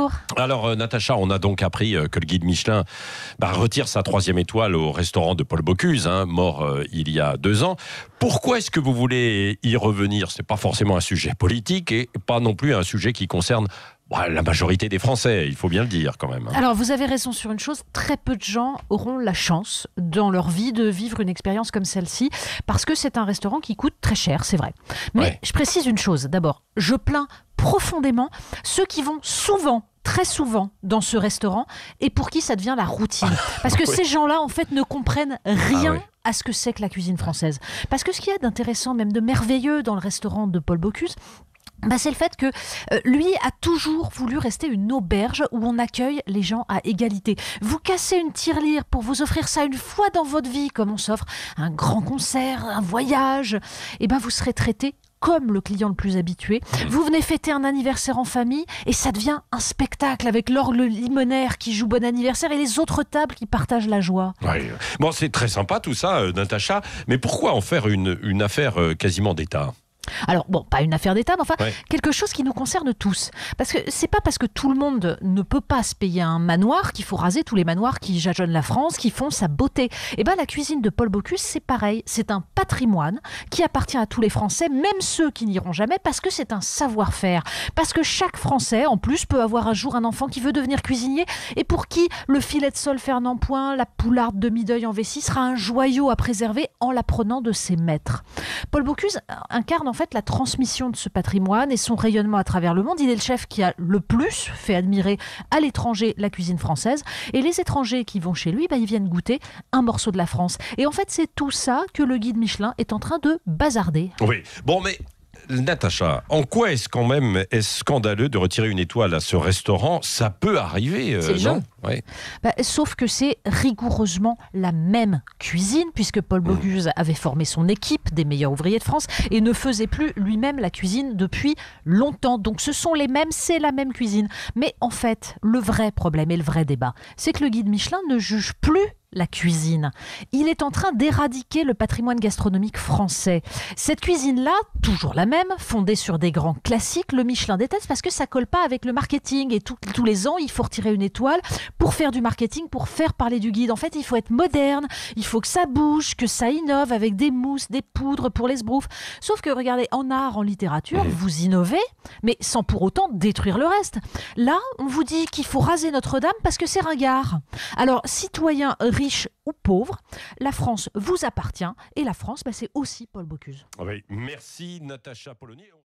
bonjour. Alors, Natacha, on a donc appris que le guide Michelin retire sa 3e étoile au restaurant de Paul Bocuse, mort il y a 2 ans. Pourquoi est-ce que vous voulez y revenir ? Ce n'est pas forcément un sujet politique et pas non plus un sujet qui concerne la majorité des Français, il faut bien le dire quand même. Alors, vous avez raison sur une chose, très peu de gens auront la chance dans leur vie de vivre une expérience comme celle-ci, parce que c'est un restaurant qui coûte très cher, c'est vrai. Mais je précise une chose, d'abord, je plains profondément ceux qui vont souvent, très souvent dans ce restaurant et pour qui ça devient la routine. Parce que ces gens-là, en fait, ne comprennent rien à ce que c'est que la cuisine française. Parce que ce qu'il y a d'intéressant, même de merveilleux dans le restaurant de Paul Bocuse, c'est le fait que lui a toujours voulu rester une auberge où on accueille les gens à égalité. Vous cassez une tirelire pour vous offrir ça une fois dans votre vie, comme on s'offre un grand concert, un voyage, vous serez traité comme le client le plus habitué. Vous venez fêter un anniversaire en famille et ça devient un spectacle avec l'orgue limonaire qui joue bon anniversaire et les autres tables qui partagent la joie. Oui. Bon, c'est très sympa tout ça, Natacha, mais pourquoi en faire une affaire quasiment d'État ? Alors, pas une affaire d'État, mais quelque chose qui nous concerne tous. Parce que c'est pas parce que tout le monde ne peut pas se payer un manoir qu'il faut raser tous les manoirs qui jalonnent la France, qui font sa beauté. La cuisine de Paul Bocuse, c'est pareil. C'est un patrimoine qui appartient à tous les Français, même ceux qui n'iront jamais, parce que c'est un savoir-faire. Parce que chaque Français, en plus, peut avoir un jour un enfant qui veut devenir cuisinier et pour qui le filet de sole Fernand Point, la poularde demi-deuil en vessie sera un joyau à préserver en l'apprenant de ses maîtres. Paul Bocuse incarne en fait la transmission de ce patrimoine et son rayonnement à travers le monde. Il est le chef qui a le plus fait admirer à l'étranger la cuisine française. Et les étrangers qui vont chez lui, ils viennent goûter un morceau de la France. Et en fait, c'est tout ça que le guide Michelin est en train de bazarder. Oui, mais Natacha, en quoi est-ce scandaleux de retirer une étoile à ce restaurant ? Ça peut arriver, non ? Sauf que c'est rigoureusement la même cuisine, puisque Paul Bocuse avait formé son équipe des meilleurs ouvriers de France et ne faisait plus lui-même la cuisine depuis longtemps. Donc ce sont les mêmes, c'est la même cuisine. Mais en fait, le vrai problème et le vrai débat, c'est que le guide Michelin ne juge plus la cuisine. Il est en train d'éradiquer le patrimoine gastronomique français. Cette cuisine-là, toujours la même, fondée sur des grands classiques, le Michelin déteste parce que ça colle pas avec le marketing et tous les ans, il faut retirer une étoile pour faire du marketing, pour faire parler du guide. En fait, il faut être moderne, il faut que ça bouge, que ça innove avec des mousses, des poudres pour les sbroufs. Sauf que, regardez, en art, en littérature, vous innovez, mais sans pour autant détruire le reste. Là, on vous dit qu'il faut raser Notre-Dame parce que c'est ringard. Alors, citoyens riches ou pauvres, la France vous appartient et la France, c'est aussi Paul Bocuse. Merci Natacha Polony.